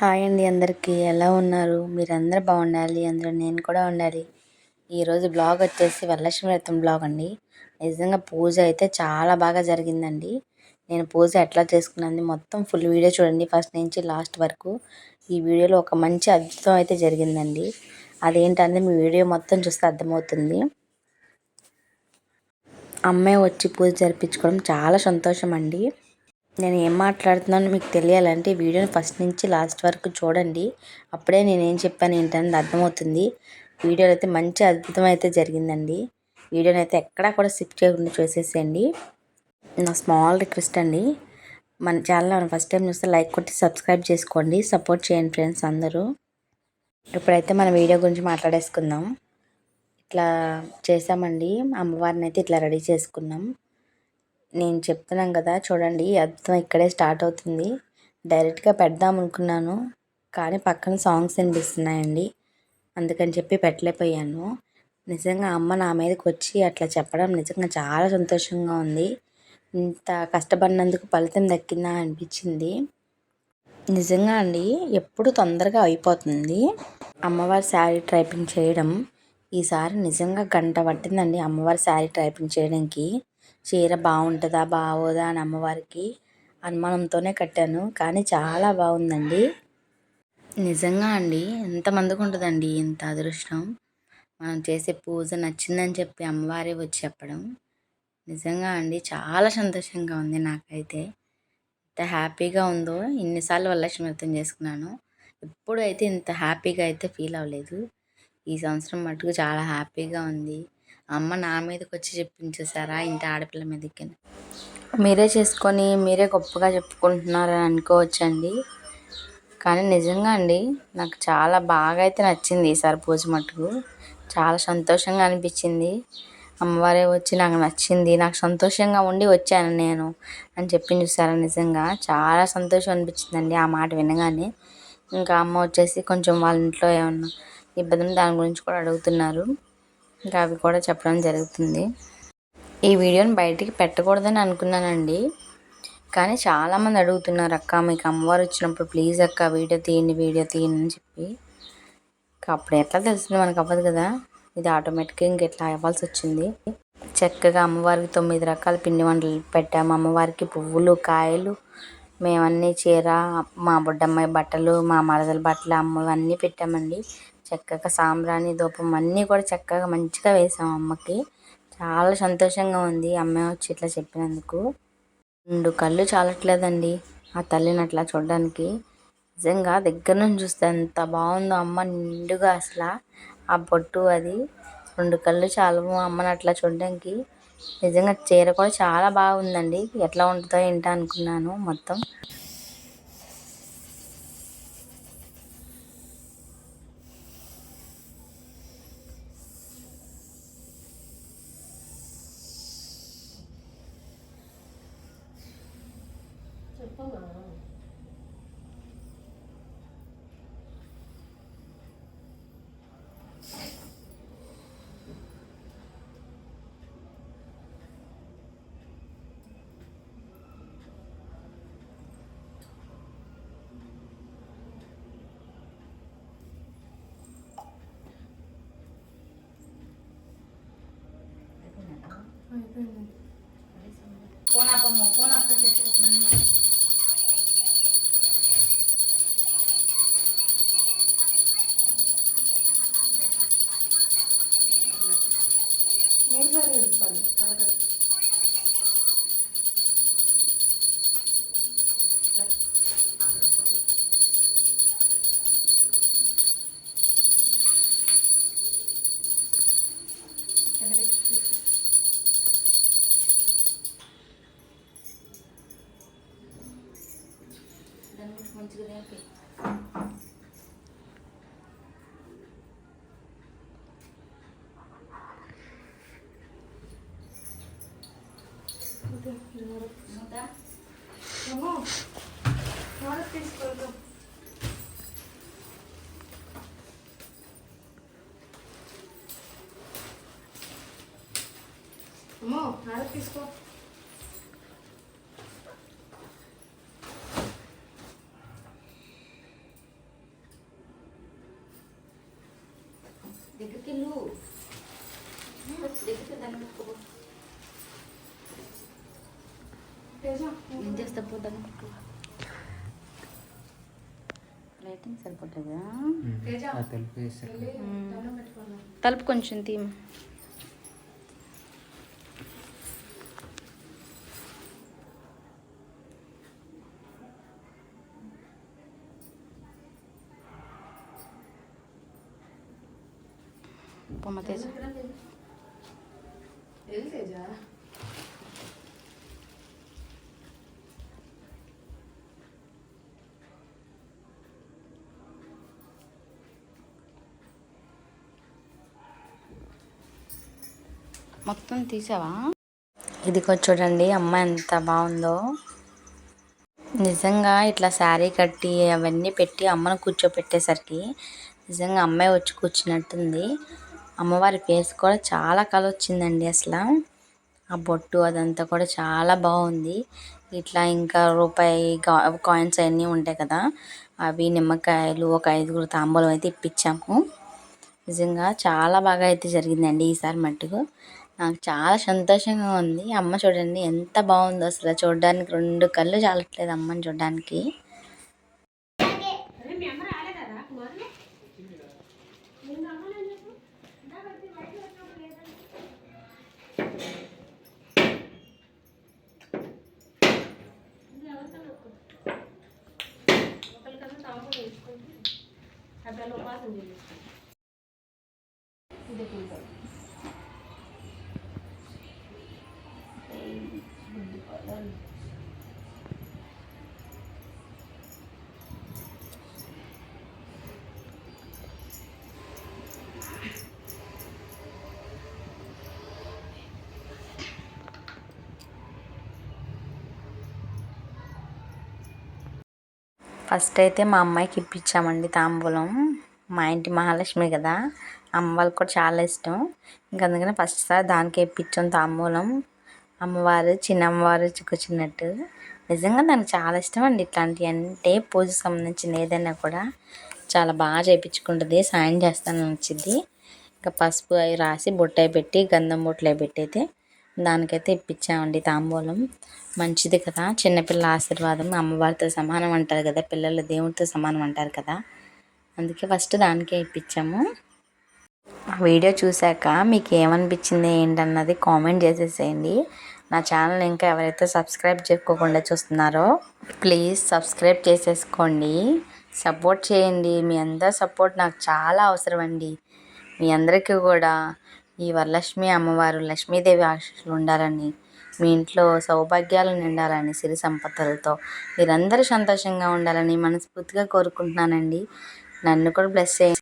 Hi అండి, అందరికీ ఎలా ఉన్నారు? మీరందరూ బాగుండాలి, అందులో నేను కూడా ఉండాలి. ఈరోజు బ్లాగ్ వచ్చేసి వరలక్ష్మి వ్రతం బ్లాగ్ అండి. నిజంగా పూజ అయితే చాలా బాగా జరిగిందండి. నేను పూజ ఎట్లా చేసుకున్నాను మొత్తం ఫుల్ వీడియో చూడండి, ఫస్ట్ నుంచి లాస్ట్ వరకు. ఈ వీడియోలో ఒక మంచి అద్భుతం అయితే జరిగిందండి. అదేంటంటే మీ వీడియో మొత్తం చూస్తే అర్థమవుతుంది. అమ్మాయి వచ్చి పూజ జరిపించుకోవడం చాలా సంతోషం అండి. నేను ఏం మాట్లాడుతున్నానో మీకు తెలియాలంటే వీడియోని ఫస్ట్ నుంచి లాస్ట్ వరకు చూడండి. అప్పుడే నేనేం చెప్పాను ఏంటనేది అర్థమవుతుంది. వీడియోలో అయితే మంచి అద్భుతం అయితే జరిగిందండి. వీడియోని అయితే ఎక్కడా కూడా స్కిప్ చేయకుండా చూసేసేయండి. నా స్మాల్ రిక్వెస్ట్ అండి, మన ఛానల్ ఫస్ట్ టైం చూస్తే లైక్ కొట్టి సబ్స్క్రైబ్ చేసుకోండి, సపోర్ట్ చేయండి ఫ్రెండ్స్ అందరూ. ఇప్పుడైతే మన వీడియో గురించి మాట్లాడేసుకుందాం. ఇట్లా చేసామండి, అమ్మవారిని అయితే ఇట్లా రెడీ చేసుకున్నాం. నేను చెప్తున్నాను కదా చూడండి, అద్భుతం ఇక్కడే స్టార్ట్ అవుతుంది. డైరెక్ట్గా పెడదాం అనుకున్నాను, కానీ పక్కన సాంగ్స్ వినిపిస్తున్నాయండి, అందుకని చెప్పి పెట్టలేకపోయాను. నిజంగా అమ్మ నా మీదకి వచ్చి అట్లా చెప్పడం నిజంగా చాలా సంతోషంగా ఉంది. ఇంత కష్టపడినందుకు ఫలితం దక్కిందా అనిపించింది. నిజంగా అండి, ఎప్పుడు తొందరగా అయిపోతుంది అమ్మవారి శారీ టైపింగ్ చేయడం. ఈసారి నిజంగా గంట పట్టిందండి అమ్మవారి శారీ టైపింగ్ చేయడానికి. చీర బాగుంటుందా బాగోదా అని అమ్మవారికి అనుమానంతోనే కట్టాను, కానీ చాలా బాగుందండి. నిజంగా అండి, ఎంతమందికి ఉంటుందండి ఇంత అదృష్టం. మనం చేసే పూజ నచ్చిందని చెప్పి అమ్మవారే వచ్చి చెప్పడం. నిజంగా అండి, చాలా సంతోషంగా ఉంది నాకైతే. ఎంత హ్యాపీగా ఉందో, ఇన్నిసార్లు వరలక్ష్మి వ్రతం చేసుకున్నాను, ఎప్పుడు అయితే ఇంత హ్యాపీగా అయితే ఫీల్ అవ్వలేదు. ఈ సంవత్సరం మటుకు చాలా హ్యాపీగా ఉంది. అమ్మ నా మీదకి వచ్చి చెప్పించేసారా ఇంటి ఆడపిల్ల మీదకి. మీరే చేసుకొని మీరే గొప్పగా చెప్పుకుంటున్నారని అనుకోవచ్చండి, కానీ నిజంగా అండి నాకు చాలా బాగా అయితే నచ్చింది ఈసారి పూజ మటుకు. చాలా సంతోషంగా అనిపించింది. అమ్మవారే వచ్చి నాకు నచ్చింది, నాకు సంతోషంగా ఉండి వచ్చాను నేను అని చెప్పి చూసారా. నిజంగా చాలా సంతోషం అనిపించిందండి ఆ మాట వినగానే. ఇంకా అమ్మ వచ్చేసి కొంచెం వాళ్ళ ఇంట్లో ఏమన్నా ఇబ్బంది దాని గురించి కూడా అడుగుతున్నారు, ఇంకా అవి కూడా చెప్పడం జరుగుతుంది. ఈ వీడియోని బయటికి పెట్టకూడదని అనుకున్నానండి, కానీ చాలామంది అడుగుతున్నారు, అక్క మీకు అమ్మవారు వచ్చినప్పుడు ప్లీజ్ అక్క వీడియో తీయండి అని చెప్పి. అప్పుడు ఎట్లా తెలుస్తుంది, మనకు అవ్వదు కదా, ఇది ఆటోమేటిక్గా ఇంకెట్లా అవ్వాల్సి వచ్చింది. చక్కగా అమ్మవారికి 9 రకాల పిండి వంటలు పెట్టాము. అమ్మవారికి పువ్వులు, కాయలు, మేమన్నీ చీర, మా బుడ్డమ్మాయి బట్టలు, మా మరదల బట్టలు, అమ్మవన్నీ పెట్టామండి. చక్కగా సాంబ్రాణి ధూపం అన్నీ కూడా చక్కగా మంచిగా వేసాము అమ్మకి. చాలా సంతోషంగా ఉంది అమ్మ వచ్చి ఇట్లా చెప్పినందుకు. 2 కళ్ళు చాలట్లేదండి ఆ తల్లిని అట్లా చూడడానికి. నిజంగా దగ్గర నుంచి చూస్తే ఎంత బాగుందో అమ్మ నిండుగా. అసలు ఆ బొట్టు అది 2 కళ్ళు చాలవు అమ్మని అట్లా చూడడానికి. నిజంగా చీర కూడా చాలా బాగుందండి. ఎట్లా ఉంటుందో ఏంటో అనుకున్నాను మొత్తం. ఫోన్ ఆపమ్మ, ఫోన్ ఆప చెప్పి ఒక నిమిషం. మంచిగా రేపే తీసుకో. అమ్మో నాలుగు తీసుకో. ఏం చేస్తా పోతాను లైటింగ్ సరిపోతుందా తలుపు కొంచెం తీమ్ పొమ్మ తేజ మొత్తం తీసావా? ఇదిగో చూడండి అమ్మ ఎంత బాగుందో. నిజంగా ఇట్లా శారీ కట్టి అవన్నీ పెట్టి అమ్మను కూర్చోపెట్టేసరికి నిజంగా అమ్మాయి వచ్చి కూర్చున్నట్టుంది. అమ్మవారి ఫేస్ కూడా చాలా కళ వచ్చిందండి. అసలు ఆ బొట్టు అదంతా కూడా చాలా బాగుంది. ఇట్లా ఇంకా రూపాయి కాయిన్స్ అన్నీ ఉంటాయి కదా, అవి నిమ్మకాయలు ఒక 5 తాంబూలం అయితే ఇప్పించాము. నిజంగా చాలా బాగా అయితే జరిగిందండి ఈసారి మట్టుకు. నాకు చాలా సంతోషంగా ఉంది. అమ్మ చూడండి ఎంత బాగుందో అసలు, చూడడానికి 2 కళ్ళు చాలట్లేదు అమ్మని చూడడానికి. ఫస్ట్ అయితే మా అమ్మాయికి ఇప్పించామండి తాంబూలం. మా ఇంటి మహాలక్ష్మి కదా, అమ్మ వాళ్ళకి కూడా చాలా ఇష్టం. ఇంకా అందుకని ఫస్ట్ సారి దానికే ఇప్పించాం తాంబూలం. అమ్మవారు చిన్నమ్మవారు కూర్చున్నట్టు. నిజంగా నాకు చాలా ఇష్టం అండి ఇట్లాంటివి, అంటే పూజకు సంబంధించిన ఏదైనా కూడా చాలా బాగా చేయించుకుంటుంది. సాయం చేస్తానని వచ్చింది. ఇంకా పసుపు అవి రాసి బొట్టాయి పెట్టి గంధం బొట్లు అవి పెట్టి అయితే దానికైతే ఇప్పించామండి తాంబూలం. మంచిది కదా, చిన్నపిల్లల ఆశీర్వాదం అమ్మవారితో సమానం అంటారు కదా, పిల్లలు దేవుడితో సమానం అంటారు కదా, అందుకే ఫస్ట్ దానికే ఇప్పించాము. ఆ వీడియో చూశాక మీకు ఏమనిపించింది ఏంటన్నది కామెంట్ చేసేసేయండి. నా ఛానల్ ఇంకా ఎవరైతే సబ్స్క్రైబ్ చేసుకోకుండా చూస్తున్నారో ప్లీజ్ సబ్స్క్రైబ్ చేసేసుకోండి. సపోర్ట్ చేయండి. మీ అందరి సపోర్ట్ నాకు చాలా అవసరం అండి. మీ అందరికీ కూడా ఈ వరలక్ష్మి అమ్మవారు లక్ష్మీదేవి ఆశీస్సులు ఉండాలని, మీ ఇంట్లో సౌభాగ్యాలు నిండాలని, సిరి సంపదలతో మీరందరూ సంతోషంగా ఉండాలని మనస్ఫూర్తిగా కోరుకుంటున్నానండి. నన్ను కూడా బ్లెస్ చేయండి.